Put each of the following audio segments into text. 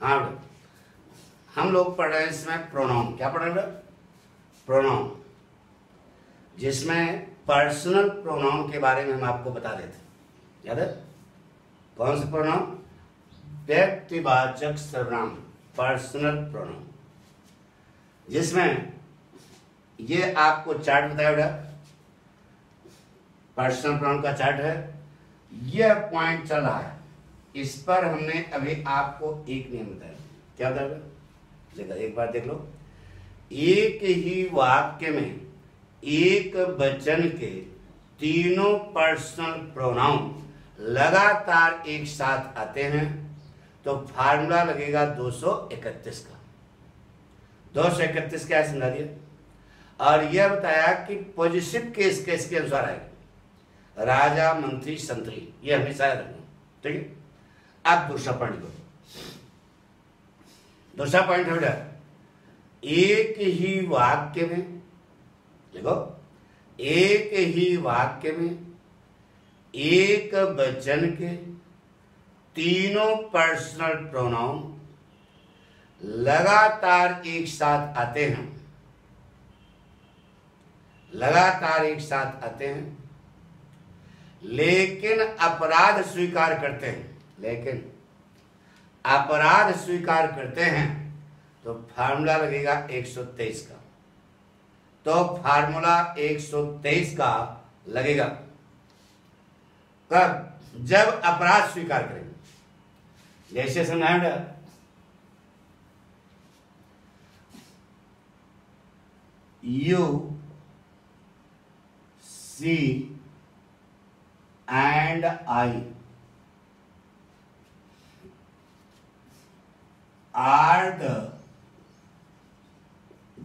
हाँ बेटा, हम लोग पढ़ रहे हैं इसमें प्रोनाउन। क्या पढ़ रहे हैं बेटा? प्रोनाउन, जिसमें पर्सनल प्रोनाउन के बारे में हम आपको बता रहे थे। याद है? कौन सा प्रोनाउन? व्यक्तिवाचक सर्वनाम, पर्सनल प्रोनाउन, जिसमें ये आपको चार्ट बताया बेटा, पर्सनल प्रोनाउन का चार्ट है। यह पॉइंट चल रहा है, इस पर हमने अभी आपको एक नियम बताया। क्या बताया बेटा? देखो, एक बार देख लो। एक ही वाक्य में एक वचन के तीनों पर्सनल प्रोनाउन लगातार एक साथ आते हैं तो फार्मूला लगेगा 231 का। 231 क्या है समझा दिया। और यह बताया कि पॉजिटिव केस के अनुसार आएगा, राजा मंत्री संतरी, ये हमेशा याद रखना। ठीक है। अब दूसरा पॉइंट को, दूसरा पॉइंट है एक ही वाक्य में, देखो, एक ही वाक्य में एक वचन के तीनों पर्सनल प्रोनाउन लगातार एक साथ आते हैं, लगातार एक साथ आते हैं, लेकिन अपराध स्वीकार करते हैं, लेकिन अपराध स्वीकार करते हैं तो फार्मूला लगेगा 123 का। तो फार्मूला 123 का लगेगा कब? जब अपराध स्वीकार करेंगे। जैसे समझाया, you she and I are the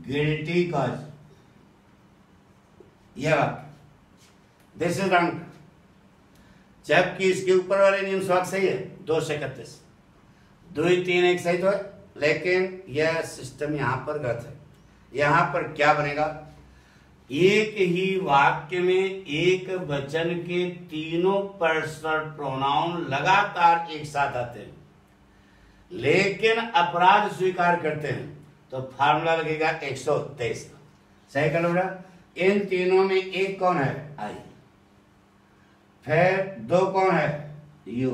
guilty cause. यह वाक्य दिस इज रॉन्ग, जबकि इसके ऊपर वाले नियम स्वाद सही है। 231 2 3 1 सही तो है, लेकिन यह सिस्टम यहां पर गलत है। यहां पर क्या बनेगा? एक ही वाक्य में एक वचन के तीनों पर्सनल प्रोनाउन लगातार एक साथ आते हैं, लेकिन अपराध स्वीकार करते हैं तो फार्मूला लगेगा 123 का। सही कर लो बेटा। इन तीनों में एक कौन है? आई। फिर दो कौन है? यू।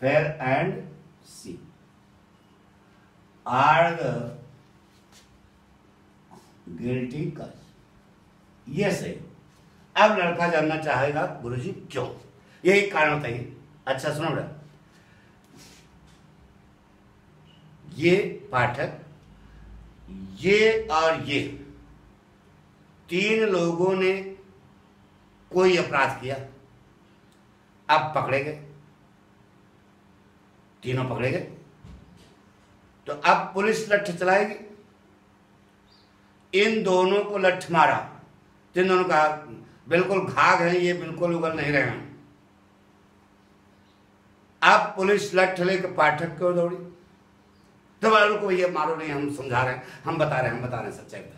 फिर and C are the guilty cause. ये सही। अब लड़का जानना चाहेगा गुरुजी क्यों? यही कारण बताइए। अच्छा सुनो बेटा, ये पाठक, ये और ये तीन लोगों ने कोई अपराध किया, अब पकड़े गए, तीनों पकड़े गए, तो अब पुलिस लठ चलाएगी। इन दोनों को लठ मारा, तीन दोनों का बिल्कुल घाघ है, ये बिल्कुल उगल नहीं रहे हैं। अब पुलिस लठ लेकर पाठक को दौड़ी, तो वालों को भैया मारो नहीं, हम समझा रहे हैं, हम बता रहे हैं सच्चाई बता रहे हैं।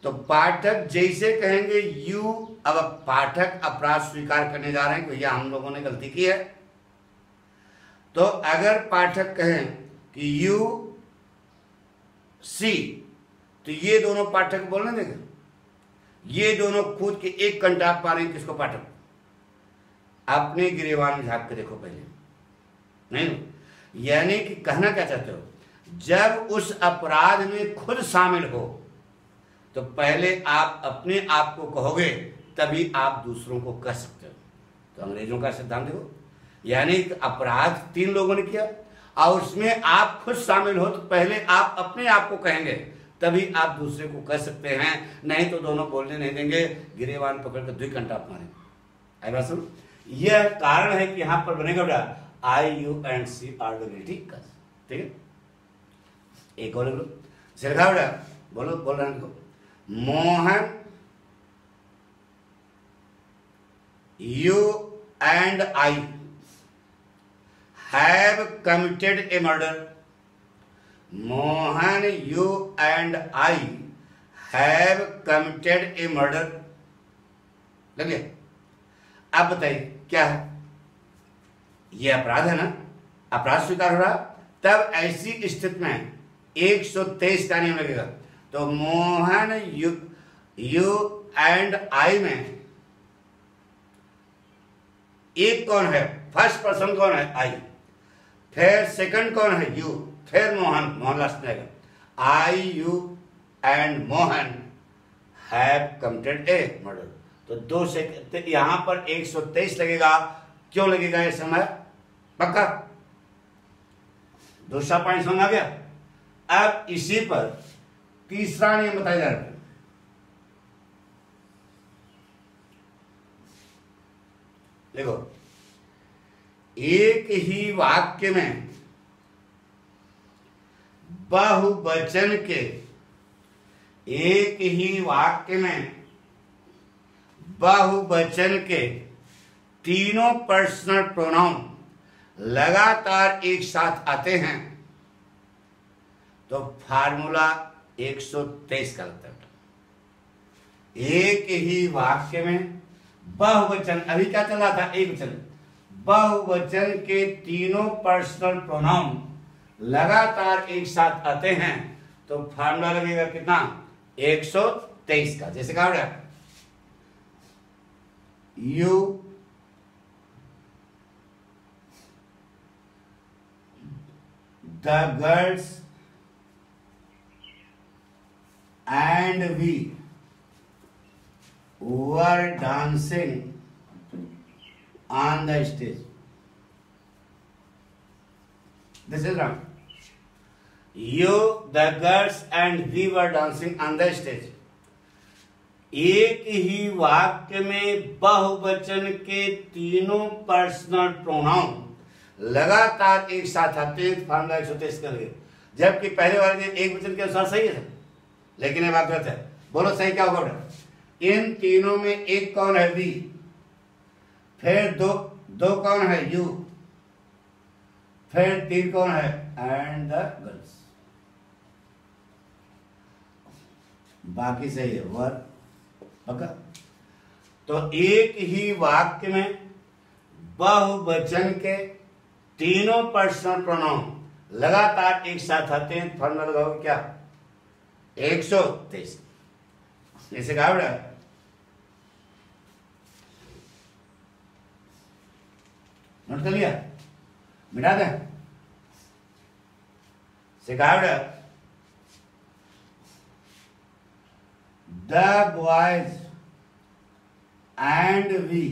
तो पाठक जैसे कहेंगे यू, अब पाठक अपराध स्वीकार करने जा रहे हैं कि भैया हम लोगों ने गलती की है। तो अगर पाठक कहें कि यू सी, तो ये दोनों पाठक बोलने देंगे। ये दोनों खुद के एक कंटाप पा रहे हैं। किसको? पाठक। अपने गिरेबान में झांक के देखो पहले। नहीं, यानी कि कहना क्या चाहते हो? जब उस अपराध में खुद शामिल हो तो पहले आप अपने आप को कहोगे, तभी आप दूसरों को कह सकते हो। तो अंग्रेजों का सिद्धांत देखो, यानी अपराध तीन लोगों ने किया और उसमें आप खुद शामिल हो तो पहले आप अपने आप को कहेंगे, तभी आप दूसरे को कह सकते हैं। नहीं तो दोनों बोलने नहीं देंगे, गिरेबान पकड़ कर 2 घंटा मारेंगे। आई बात सुनो। यह कारण है कि यहां पर बनेगा बेटा I you and C are the guilty cause. ठीक है। एक और बोलो, सिरखा बेटा, बोलो, बोल रहे हैं। Mohan, you and I have committed a murder. Mohan, you and I have committed a murder. लग गया? अब बताइए क्या है? ये अपराध है ना, अपराध स्वीकार हो रहा, तब ऐसी स्थिति में 123 का नियम लगेगा। तो मोहन यू एंड आई में एक कौन है, फर्स्ट पर्सन कौन है, आई, फिर सेकंड कौन है, यू, फिर मोहन, मोहन लास्ट में आएगा। I you and Mohan have committed a murder. तो 2 सेकंड यहां पर 123 लगेगा। क्यों लगेगा ये समय, पक्का? दूसरा पॉइंट समझ आ गया। अब इसी पर तीसरा नियम बताया जा रहा है। देखो, एक ही वाक्य में बहुवचन के, एक ही वाक्य में बहुवचन के तीनों पर्सनल प्रोनाउन लगातार एक साथ आते हैं तो फार्मूला 123 का लगता है। एक ही वाक्य में बहुवचन, अभी क्या चल रहा था, एक वचन, बहुवचन के तीनों पर्सनल प्रोनाउन लगातार एक साथ आते हैं तो फार्मूला लगेगा कितना, 123 का। जैसे कहा गया, you the girls and we were dancing on the stage. This is wrong. You, the girls and we were dancing on the stage. एक ही वाक्य में बहुवचन के तीनों पर्सनल प्रोनाउन लगातार एक साथ आते हैं, फार्मूला 123 का लगेगा। जबकि पहले वाले दिन एक वचन के अनुसार सही है, लेकिन ये बात गलत है। बोलो सही क्या होगा? इन तीनों में एक कौन है, वी, फिर दो कौन है, यू, फिर 3 कौन है, एंड द गर्ल्स। बाकी सही है, वर, पक्का। तो एक ही वाक्य में बहुवचन के तीनों पर्सनल प्रोनाउन लगातार एक साथ आते हैं, फॉर्मूला लगाओगे क्या, 123। जैसे कहा बेटा, नोट कर लिया, मिटा दें। सिखा बेटा, the boys and we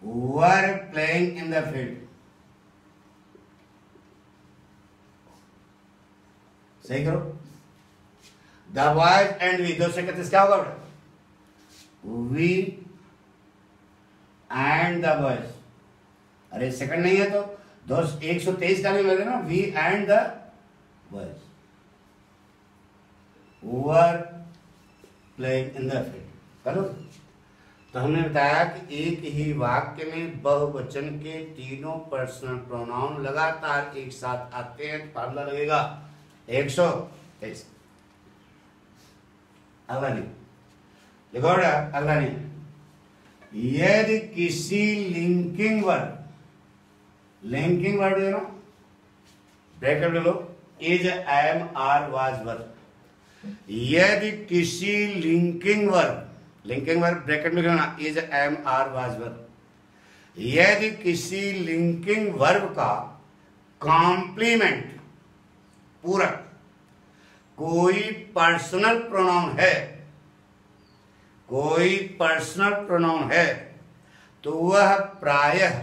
were playing in the field. सही करो। The boys and we, 2 second क्या होगा बेटा, we and the boys। अरे सेकंड नहीं है तो 123 का नहीं लगेगा ना, we and the boys were playing in the field। करो। तो हमने बताया कि एक ही वाक्य में बहुवचन के तीनों पर्सनल प्रोनाउन लगातार एक साथ आते हैं, फार्मूला लगेगा 123। अगला नहीं, देखो अगला नहीं, यदि किसी लिंकिंग वर्ड, लिंकिंग वर्ड है ना, ब्रैकेट ले लो, is, am, are, was, verb. यदि किसी linking word, linking verb bracket में लेना, is, am, are, was, verb. यदि किसी लिंकिंग वर्ब का कॉम्प्लीमेंट, पूरक, कोई पर्सनल प्रोनाउन है, कोई पर्सनल प्रोनाउन है तो वह प्रायः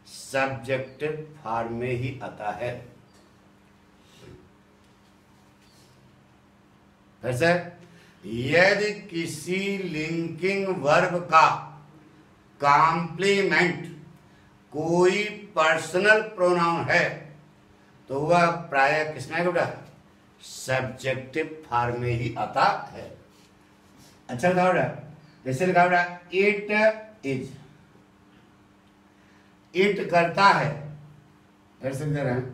सब्जेक्टिव फॉर्म में ही आता है। वैसे यदि किसी लिंकिंग वर्ब का कॉम्प्लीमेंट कोई पर्सनल प्रोनाउन है तो वह प्रायः किसमें बेटा, सब्जेक्टिव फॉर्म में ही आता है। अच्छा बताओ बेटा, जैसे लिखा बेटा, इट इज, इट करता है, ऐसे दे रहे हैं,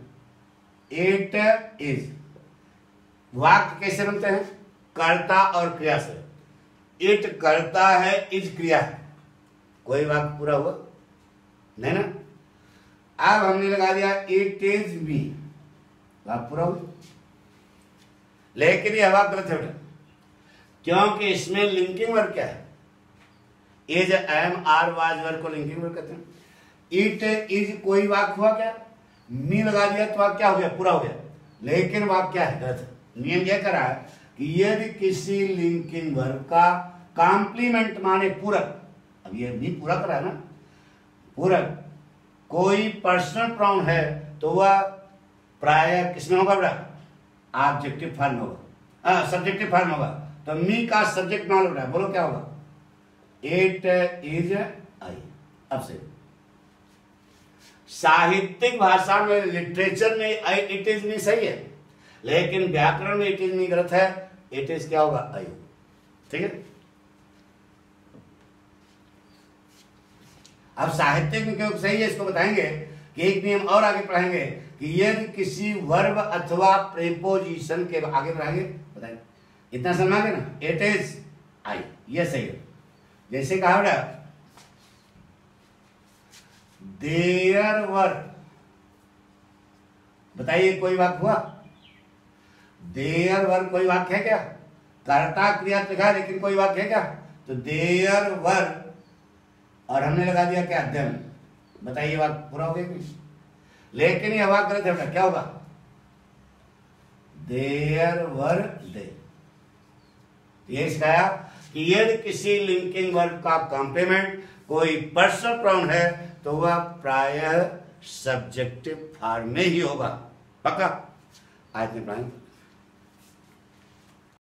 इट इज। वाक्य कैसे बनते हैं, कर्ता और क्रिया से। इट करता है, इज क्रिया है। कोई वाक्य पूरा हुआ, नहीं ना। अब हमने लगा दिया इट इज मी, बात पूरा हो। लेकिन ये हवा गलत है बेटा, क्योंकि इसमें लिंकिंग वर्ब क्या है? Is, am, are, was verb को लिंकिंग वर्ब कहते हैं। इट इज कोई वाक्य हुआ क्या? मी लगा दिया तो वाक्य क्या हो गया? पूरा हो गया। लेकिन वाक्य क्या है? गलत है। नियम यह करा है कि यदि किसी लिंकिंग वर्ब का कॉम्प्लीमेंट माने पूरक, अब ये भी पूरा करा है ना, पूरक कोई पर्सनल प्राउन है तो वह प्राय किसमें होगा बेटा? ऑब्जेक्टिव फॉर्म होगा, सब्जेक्टिव फॉर्म होगा। तो मी का सब्जेक्ट मान लो बेटा, बोलो क्या होगा? It is I. अब से साहित्यिक भाषा में, लिटरेचर में इट इज मी सही है, लेकिन व्याकरण में इट इज मी गलत है। इट इज क्या होगा? आई। ठीक है। अब साहित्यिक में क्यों सही है इसको बताएंगे कि एक नियम और आगे पढ़ाएंगे कि यदि किसी वर्ब अथवा प्रीपोजिशन के आगे बढ़ाएंगे, बताएंगे। इतना समझ ना, इट इज आई, ये सही है। जैसे कहा बेटा देयर वर, बताइए कोई वाक्य हुआ? देयर वर कोई वाक्य है क्या? कर्ता क्रिया लिखा है लेकिन कोई वाक्य है क्या? तो देयर वर और हमने लगा दिया क्या? देम। बताइए वाक्य पूरा हो गया कुछ? लेकिन ये वाक्य गलत है बेटा, क्या होगा? देयर वर दे। ये सिखाया कि यदि किसी लिंकिंग वर्ब का कॉम्प्लीमेंट कोई पर्सनल प्राउन है तो वह प्रायः सब्जेक्टिव फॉर्म में ही होगा। पक्का? आज में पढ़ाएंगे।